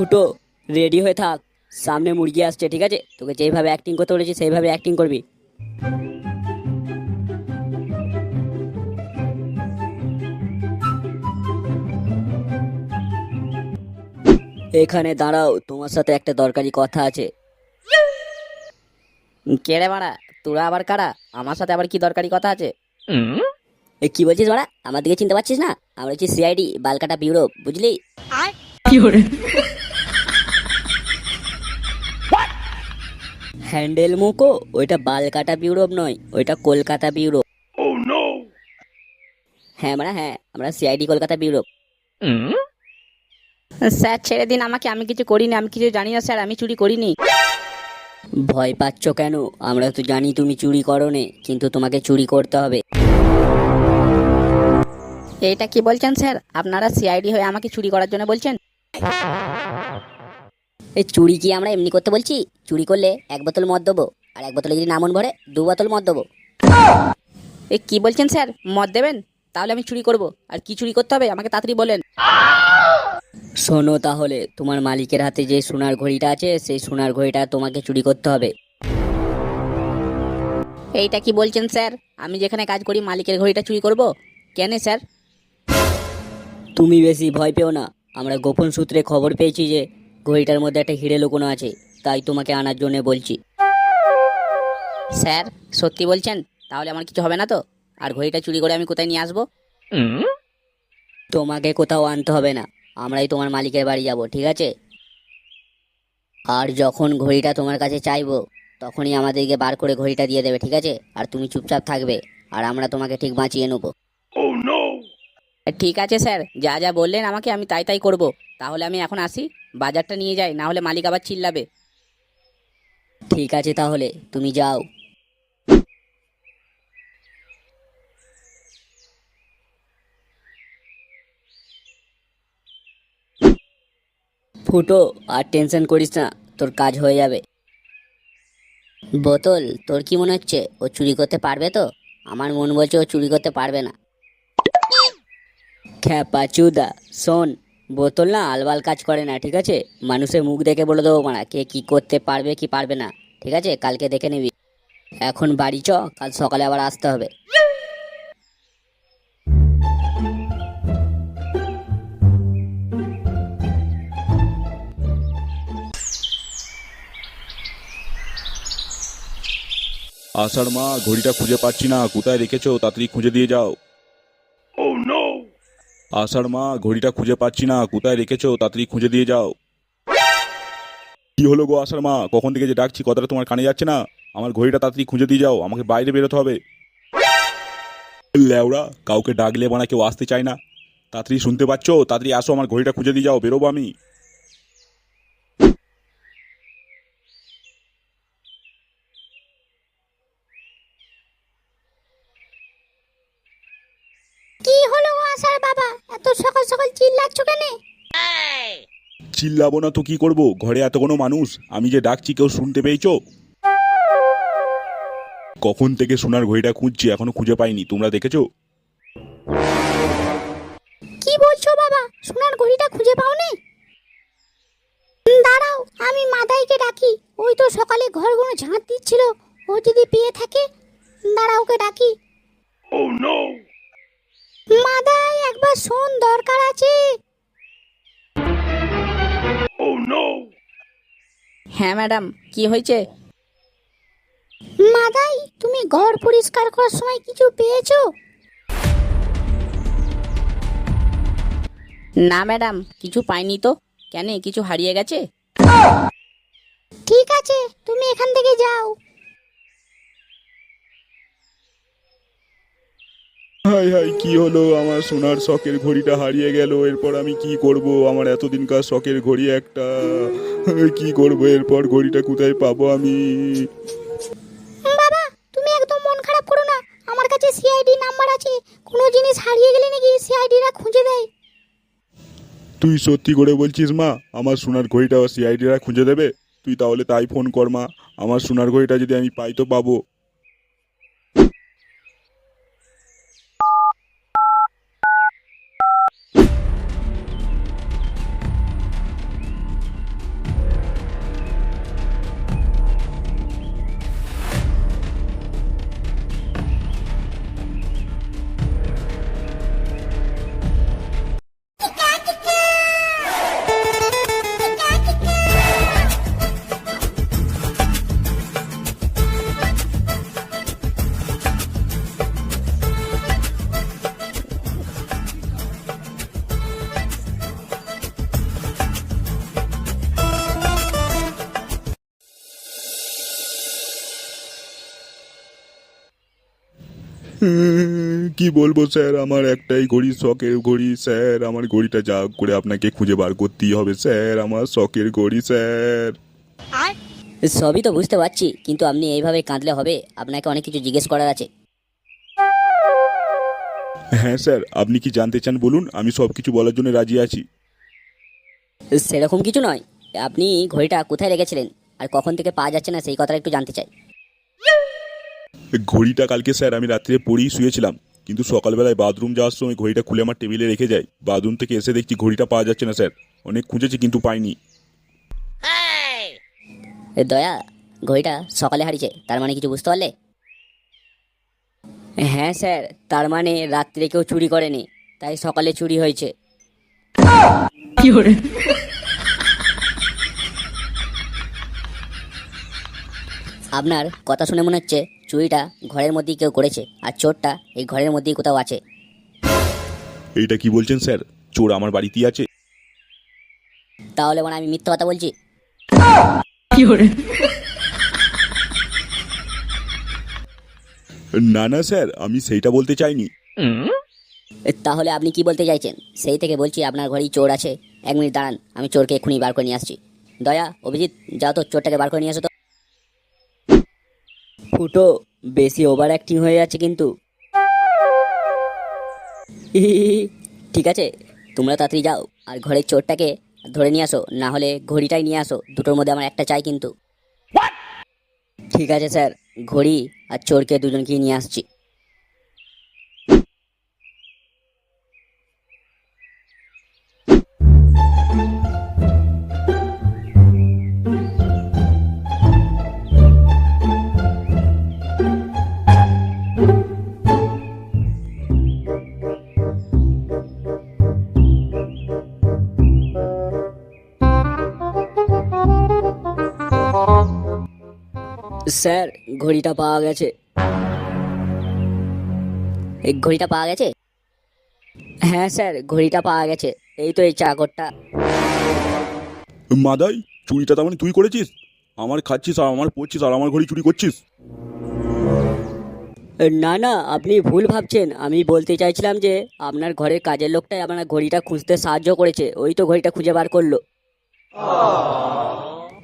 ফুটো, রেডি হয়ে থাক, সামনে মুরগি আসছে, ঠিক আছে? তোকে যেইভাবে অ্যাক্টিং করতে বলেছি সেইভাবে অ্যাক্টিং করবি। এখানে দাঁড়াও, তোমার সাথে একটা দরকারি কথা আছে। কে রে বাড়া? তোরা আবার কারা? আমার সাথে আবার কি দরকারি কথা আছে? এ কি বলছিস বাড়া? আমার দিকে চিনতে পারছিস না? আমরা হচ্ছি সিআইডি, বালকাটা ব্যুরো, বুঝলি? হ্যান্ডেল মুকো, ওইটা বালকাটা ব্যুরো নয়, ওইটা কলকাতা ব্যুরো। হ্যাঁ মানে হ্যাঁ, আমরা সিআইডি কলকাতা ব্যুরো। স্যার ছেড়ে দিন আমাকে, আমি কিছু করিনি, আমি কিছু জানি না স্যার, আমি চুরি করিনি। ভয় পাচ্ছ কেন? আমরা তো জানি তুমি চুরি করোনি, কিন্তু তোমাকে চুরি করতে হবে। এইটা কি বলছেন স্যার? আপনারা সিআইডি হয়ে আমাকে চুরি করার জন্য বলছেন? এই চুরি কি আমরা এমনি করতে বলছি? চুরি করলে এক বোতল মদ দেবো, আর এক বোতলে যদি না মন ভরে 2 বোতল মদ দেবো। এ কি বলছেন স্যার? মদ দেবেন? তাহলে আমি চুরি করব। আর কি চুরি করতে হবে আমাকে তাড়াতাড়ি বলেন। শোনো তাহলে, তোমার মালিকের হাতে যে সোনার ঘড়িটা আছে, সেই সোনার ঘড়িটা তোমাকে চুরি করতে হবে। এইটা কি বলছেন স্যার? আমি যেখানে কাজ করি মালিকের ঘড়িটা চুরি করব? কেন স্যার? তুমি বেশি ভয় পেও না। আমরা গোপন সূত্রে খবর পেয়েছি যে ঘড়িটার মধ্যে একটা হিরে লুকোনো আছে, তাই তোমাকে আনার জন্য বলছি। স্যার সত্যি বলছেন? তাহলে আমার কিছু হবে না তো? আর ঘড়িটা চুরি করে আমি কোথায় নিয়ে আসবো? তোমাকে কোথাও আনতে হবে না, আমরাই তোমার মালিকের বাড়ি যাব, ঠিক আছে? আর যখন ঘড়িটা তোমার কাছে চাইবো, তখনই আমাদেরকে বার করে ঘড়িটা দিয়ে দেবে, ঠিক আছে? আর তুমি চুপচাপ থাকবে, আর আমরা তোমাকে ঠিক বাঁচিয়ে নেবো। ঠিক আছে স্যার, যা যা বললেন আমাকে আমি তাই তাই করব। তাহলে আমি এখন আসি, বাজারটা নিয়ে যাই, না হলে মালিক আবার চিল্লাবে। ঠিক আছে তাহলে, তুমি যাও। ফুটো, আর টেনশন করিস না, তোর কাজ হয়ে যাবে। বোতল, তোর কি মনে হচ্ছে ও চুরি করতে পারবে তো? আমার মন বলছে ও চুরি করতে পারবে না। খ্যাপাচুদা, শোন, বোতল না আলবাল কাজ করে না, ঠিক আছে? মানুষের মুখ দেখে বলে দেবো মানা কে কি করতে পারবে কি পারবে না, ঠিক আছে? কালকে দেখে নিবি। এখন বাড়ি চ, কাল সকালে আবার আসতে হবে। আষাঢ় মা, ঘড়িটা খুঁজে পাচ্ছি না, কোথায় রেখেছো? তাড়াতাড়ি খুঁজে দিয়ে যাও। আষাঢ় মা, ঘড়িটা খুঁজে পাচ্ছি না, কোথায় রেখেছো? তাড়াতাড়ি খুঁজে দিয়ে যাও। কি হলো গো আষাঢ় মা, কখন থেকে যে ডাকছি, কথাটা তোমার কানে যাচ্ছে না? আমার ঘড়িটা তাড়াতাড়ি খুঁজে দিয়ে যাও, আমাকে বাইরে বেরোতে হবে। ল্যাওড়া, কাউকে ডাকলে বানা কেউ আসতে চায় না। তাড়াতাড়ি শুনতে পাচ্ছ? তাড়াতাড়ি আসো, আমার ঘড়িটা খুঁজে দিয়ে যাও, বেরোবো আমি। কি হলো গো আশার বাবা, এত সকাল সকাল চিল্লাচ্ছ কেন? চিল্লাবো না তো কি করব? ঘরে এত কোনো মানুষ, আমি যে ডাকছি কেউ শুনতে পেয়েছো? কখন থেকে সোনার ঘড়িটা খুঁজছি, এখনো খুঁজে পাইনি, তোমরা দেখেছো? কি বলছো বাবা, সোনার ঘড়িটা খুঁজে পাওনি? দাঁড়াও, আমি মাদাইকে ডাকি। ওই তো সকালে ঘরগুলো ঝাঁট দিচ্ছিল, ও যদি পেয়ে থাকে। দাঁড়াও, ওকে ডাকি। মাদাই, একবার শোন, দরকার আছে। হ্যাঁ ম্যাডাম, কি হয়েছে? মাদাই, তুমি ঘর পরিষ্কার করার সময় কিছু পেয়েছো? না ম্যাডাম, কিছু পাইনি তো। কেন, কিছু হারিয়ে গেছে? ঠিক আছে, তুমি এখান থেকে যাও। হাই হাই, কি হলো? আমার সোনার শখের ঘড়িটা হারিয়ে গেল, এরপর আমি কি করব? আমার এতদিনকার শখের ঘড়ি একটা, কি করব এরপর? ঘড়িটা কোথায় পাবো আমি? বাবা, তুমি একদম মন খারাপ করো না। আমার কাছে সিআইডি নাম্বার আছে। কোনো জিনিস হারিয়ে গেলে নাকি সিআইডিরা খুঁজে দেয়। তুই সত্যি করে বলছিস মা? আমার সোনার ঘড়িটা সিআইডিরা খুঁজে দেবে? তুই তাহলে তাই ফোন কর মা, আমার সোনার ঘড়িটা যদি আমি পাই তো পাবো। কি বলবো স্যার, আমার একটাই ঘড়ি, শখের ঘড়ি স্যার। আমার ঘড়িটা যা হোক করে আপনাকে খুঁজে বার করতেই হবে স্যার, আমার শখের ঘড়ি স্যার। সবই তো বুঝতে পারছি, কিন্তু আপনি এইভাবে কাঁদলে হবে? আপনাকে অনেক কিছু জিজ্ঞেস করার আছে। হ্যাঁ স্যার, আপনি কি জানতে চান বলুন, আমি সব কিছু বলার জন্য রাজি আছি। সেরকম কিছু নয়, আপনি ঘড়িটা কোথায় রেখেছিলেন আর কখন থেকে পাওয়া যাচ্ছে না সেই কথাটা একটু জানতে চাই। ঘড়িটা কালকে স্যার আমি রাত্রে পরেই শুয়েছিলাম, কিন্তু সকালবেলায় বাথরুম যাওয়ার সময় ঘড়িটা খুলে আমার টেবিলে রেখে যাই। বাথরুম থেকে এসে দেখছি ঘড়িটা পাওয়া যাচ্ছে না স্যার। অনেক খুঁজেছি কিন্তু পাইনি। দয়া, ঘড়িটা সকালে হারিয়েছে, তার মানে কিছু বুঝতে পারলে? হ্যাঁ স্যার, তার মানে রাত্রে কেউ চুরি করেনি, তাই সকালে চুরি হয়েছে। আপনার কথা শুনে মনে হচ্ছে চুরিটা ঘরের মধ্যেই কেউ করেছে, আর চোরটা এই ঘরের মধ্যেই কোথাও আছে। এইটা কি বলছেন স্যার? চোর আমার বাড়িতেই আছে? তাহলে মানে আমি মিথ্যা কথা বলছি? না না স্যার, আমি সেইটা বলতে চাইনি। তাহলে আপনি কি বলতে চাইছেন? সেই থেকে বলছি আপনার ঘরেই চোর আছে। 1 মিনিট দাঁড়ান, আমি চোরকে এক্ষুনি বার করে নিয়ে আসছি। দয়া, অভিজিৎ, যাও তো চোরটাকে বার করে নিয়ে আসো তো। ফুটো, বেশি ওভার অ্যাক্টিং হয়ে যাচ্ছে কিন্তু। ঠিক আছে, তোমরা তাড়াতাড়ি যাও আর ঘরের চোরটাকে ধরে নিয়ে আসো, না হলে ঘড়িটাই নিয়ে আসো। দুটোর মধ্যে আমার একটা চাই কিন্তু। ঠিক আছে স্যার, ঘড়ি আর চোরকে দুজনকেই নিয়ে আসছি। স্যার, ঘড়িটা পাওয়া গেছে। এই ঘড়িটা পাওয়া গেছে? হ্যাঁ স্যার, ঘড়িটা পাওয়া গেছে। এই তো এই চাকরটা। মাদাই, চুরিটা তার মানে তুই করেছিস? আমার খাচ্ছিস আর আমার পড়ছিস আর আমার ঘড়ি চুরি করছিস? না না, আপনি ভুল ভাবছেন। আমি বলতে চাইছিলাম যে আপনার ঘরের কাজের লোকটাই আপনার ঘড়িটা খুঁজতে সাহায্য করেছে, ওই তো ঘড়িটা খুঁজে বার করলো।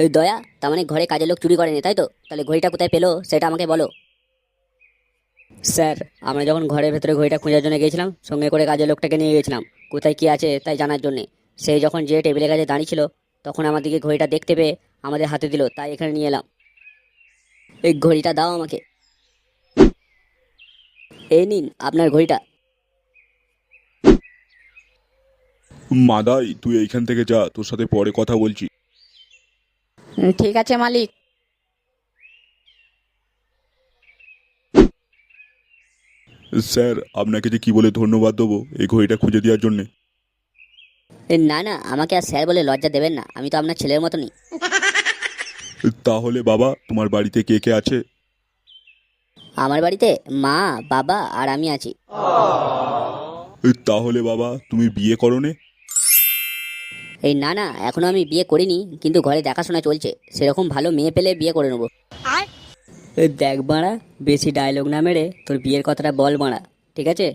এই দয়া, তার মানে ঘরে কাজের লোক চুরি করেনি, তাই তো? তাহলে ঘড়িটা কোথায় পেলো সেটা আমাকে বলো। স্যার, আমরা যখন ঘরের ভেতরে ঘড়িটা খোঁজার জন্য গিয়েছিলাম, সঙ্গে করে কাজের লোকটাকে নিয়ে গেছিলাম কোথায় কি আছে তাই জানার জন্যে। সেই যখন যে টেবিলের কাছে দাঁড়িয়ে ছিল, তখন আমাদেরকে ঘড়িটা দেখতে পেয়ে আমাদের হাতে দিল, তাই এখানে নিয়ে এলাম। এই ঘড়িটা দাও আমাকে। এই নিন আপনার ঘড়িটা। মাদাই, তুই এইখান থেকে যা, তোর সাথে পরে কথা বলছি। ঠিক আছে মালিক। স্যার, আপনাকে যে কি বলে ধন্যবাদ দেবো এই ঘড়িটা খুঁজে দেওয়ার জন্যে। না না, আমাকে আর স্যার বলে লজ্জা দেবেন না, আমি তো আপনার ছেলের মতনই। তাহলে বাবা, তোমার বাড়িতে কে কে আছে? আমার বাড়িতে মা, বাবা আর আমি আছি। তাহলে বাবা, তুমি বিয়ে করোনে? এই না না, এখনো আমি বিয়ে করিনি, কিন্তু ঘরে দেখাশোনা চলছে। সেরকম ভালো মেয়ে পেলে বিয়ে করে নেবো। এই দেখ বাড়া, বেশি ডায়লগ না মেরে তোর বিয়ের কথাটা বল বাড়া, ঠিক আছে?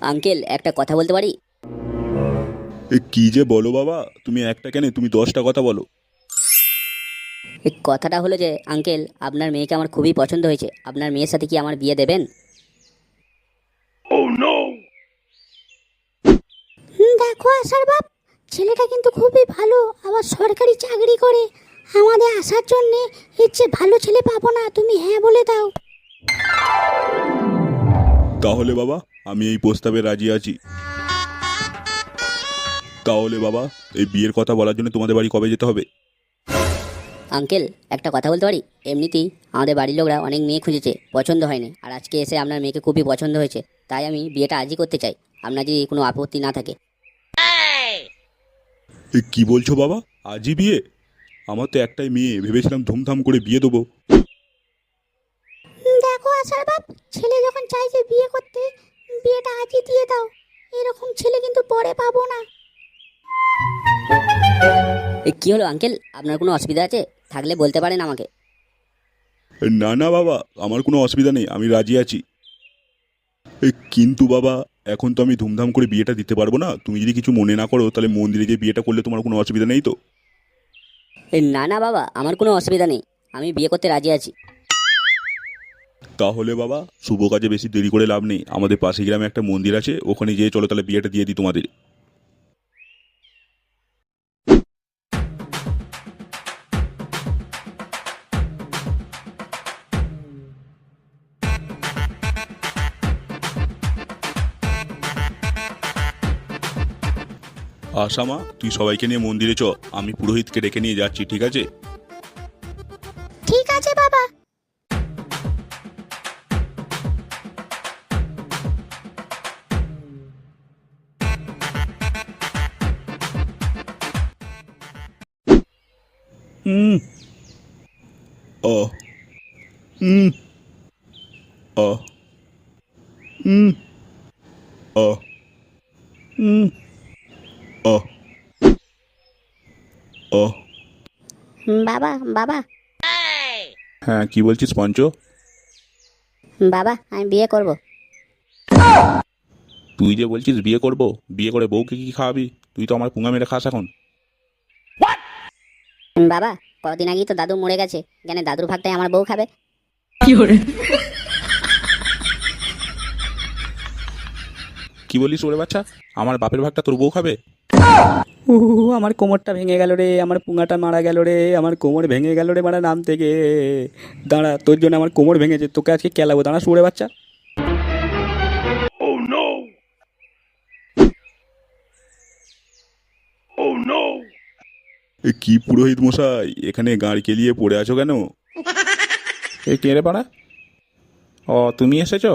আঙ্কেল, একটা কথা বলতে পারি? কি যে বলো বাবা, তুমি একটা কেন, তুমি 10টা কথা বলো। এই কথাটা হলো যে আঙ্কেল, আপনার মেয়েকে আমার খুবই পছন্দ হয়েছে। আপনার মেয়ের সাথে কি আমার বিয়ে দেবেন? দেখো আশার বাপ, ছেলেটা কিন্তু খুবই ভালো, আবার সরকারি চাকরি করে। আমাদের আসার জন্য এর চেয়ে ভালো ছেলে পাবো না, তুমি হ্যাঁ বলে দাও। তাহলে বাবা, আমি এই প্রস্তাবে রাজি আছি। তাহলে বাবা, এই বিয়ের কথা বলার জন্য তোমাদের বাড়ি কবে যেতে হবে? আঙ্কেল, একটা কথা বলতে পারি? এমনিতেই আমাদের বাড়ির লোকরা অনেক মেয়ে খুঁজেছে, পছন্দ হয়নি, আর আজকে এসে আপনার মেয়েকে খুবই পছন্দ হয়েছে, তাই আমি বিয়েটা আজই করতে চাই, আপনার যদি কোনো আপত্তি না থাকে। কি বলছো বাবা, আজই বিয়ে? আমার তো একটাই মেয়ে, ভেবেছিলাম ধুমধাম করে বিয়ে দেবো। দেখো আশার বাপ, ছেলে যখন চাইছে বিয়ে করতে, বিয়েটা আজই দিয়ে দাও। এরকম ছেলে কিন্তু পরে পাবো না। কি হলো আঙ্কেল, আপনার কোনো অসুবিধা আছে? থাকলে বলতে পারেন আমাকে। না না বাবা, আমার কোনো অসুবিধা নেই, আমি রাজি আছি। কিন্তু বাবা, এখন তো আমি ধুমধাম করে বিয়েটা দিতে পারবো না। তুমি যদি কিছু মনে না করো তাহলে মন্দিরে গিয়ে বিয়েটা করলে তোমার কোনো অসুবিধা নেই তো? না না বাবা, আমার কোনো অসুবিধা নেই, আমি বিয়ে করতে রাজি আছি। তাহলে বাবা, শুভ কাজে বেশি দেরি করে লাভ নেই। আমাদের পাশে গ্রামে একটা মন্দির আছে, ওখানে যেয়ে চলো তাহলে বিয়েটা দিয়ে দিই তোমাদের। আশামা, তুই সবাইকে নিয়ে মন্দিরে চ, আমি পুরোহিতকে ডেকে নিয়ে যাচ্ছি, ঠিক আছে? ঠিক আছে বাবা। হুম। অ হুম। অ হুম। অ হুম। অ অ বাবা বাবা হ্যাঁ, কি বলছিস পঞ্চ? বাবা, আমি বিয়ে করব। তুই যে বলছিস বিয়ে করব, বিয়ে করে বউকে কি খাওয়াবি? তুই তো আমার পুঙ্গা মেরে খাস এখন। বাবা, কদিন আগেই তো দাদু মরে গেছে, কেন দাদুর ভাগটাই আমার বউ খাবে? কি বলিস ওরে বাচ্চা? আমার বাপের ভাগটা তোর বউ খাবে? আমার কোমরটা ভেঙে গেল রে, আমার পুঙাটা মারা গেল রে, আমার কোমর ভেঙে গেল রে মারা নাম থেকে। দাঁড়া, তোর জন্য আমার কোমর ভেঙেছে, তোকে আজকে কেলাবো, দাঁড়া শুয়োরের বাচ্চা। কি পুরোহিত মশাই, এখানে গাঁড় কেলিয়ে পড়ে আছো কেন? এ কে রে পাড়া? ও, তুমি এসেছো?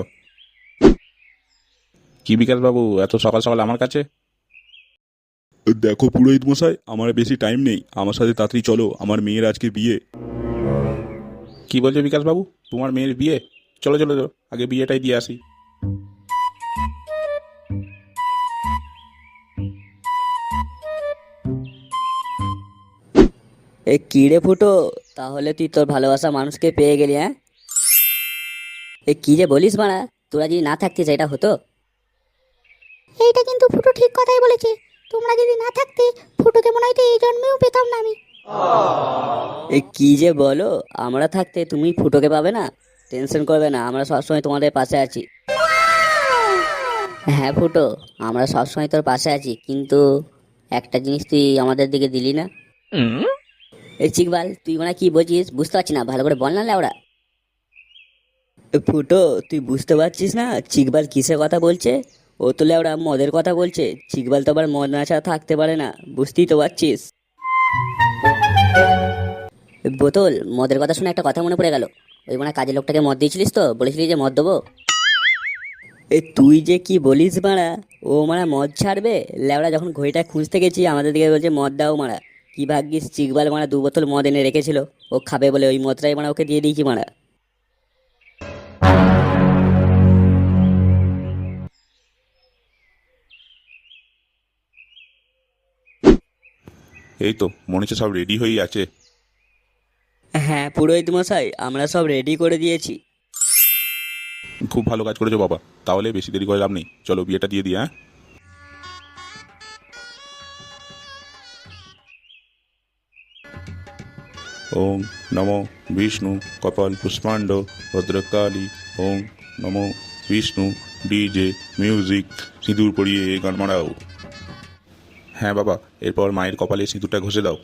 কি বিকাশ বাবু, এত সকাল সকাল আমার কাছে? দেখো পুরোহিত মশাই, আমার বেশি টাইম নেই, আমার সাথে তাড়াতাড়ি চলো, আমার মেয়ের আজকে বিয়ে। কি বলছো বিকাশ বাবু, তোমার মেয়ের বিয়ে? চলো চলো চলো, আগে বিয়েটাই দিয়ে আসি। এ কি রে ফুটো, তাহলে তুই তোর ভালোবাসা মানুষকে পেয়ে গেলি? হ্যাঁ, এ কি যে বলিস মারা, তোরা যদি না থাকতিস এটা হতো? এইটা কিন্তু ফুটো ঠিক কথাই বলেছে। তোমরা যদি না থাকতে ফুটোকে মনে হয়তো এই জন্মেও পেতাম না আমি। এ কি যে বলো, আমরা থাকতে তুমি ফুটোকে পাবে না? টেনশন করবে না, আমরা সবসময় তোমাদের পাশে আছি। হ্যাঁ ফুটো, আমরা সবসময় তোর পাশে আছি, কিন্তু একটা জিনিস তুই আমাদের দিকে দিলি না। এই চিকবাল, তুই মানে কি বলছিস বুঝতে পারছি না, ভালো করে বল না লেওড়া। ফুটো, তুই বুঝতে পারছিস না চিকবাল কিসের কথা বলছে? ও তো লেওড়া মদের কথা বলছে। চিকবাল তো আবার মদ না ছাড়া থাকতে পারে না, বুঝতেই তো পারছিস। বোতল, মদের কথা শুনে একটা কথা মনে পড়ে গেল। ওই মানে কাজের লোকটাকে মদ দিয়েছিলিস তো, বলেছিলি যে মদ দেবো। এ তুই যে কি বলিস মারা, ও মারা মদ ছাড়বে? লেওড়া যখন ঘড়িটা খুঁজতে গেছি আমাদের দিকে বলছে মদ দাও মারা। কি ভাগ্যিস চিকবাল মারা 2 বোতল মদ এনে রেখেছিল, ও খাবে বলে ওই মদটাই মারা ওকে দিয়ে দিয়েছি মারা। এই তো মনে হচ্ছে সব রেডি হয়েই আছে। হ্যাঁ পুরোহিত মশাই, আমরা সব রেডি করে দিয়েছি। খুব ভালো কাজ করেছো বাবা, তাহলে বেশি দেরি করে লাভ নেই, চলো বিয়েটা দিয়ে দিই। হ্যাঁ, ওম নমো বিষ্ণু কপাল পুষ্পাণ্ড ভদ্রকালী। ওম নমো বিষ্ণু। ডিজে মিউজিক, সিঁদুর পরিয়ে গান মারাও। হ্যাঁ বাবা, এরপর মায়ের কপালে সিঁদুরটা ঘষে দাও।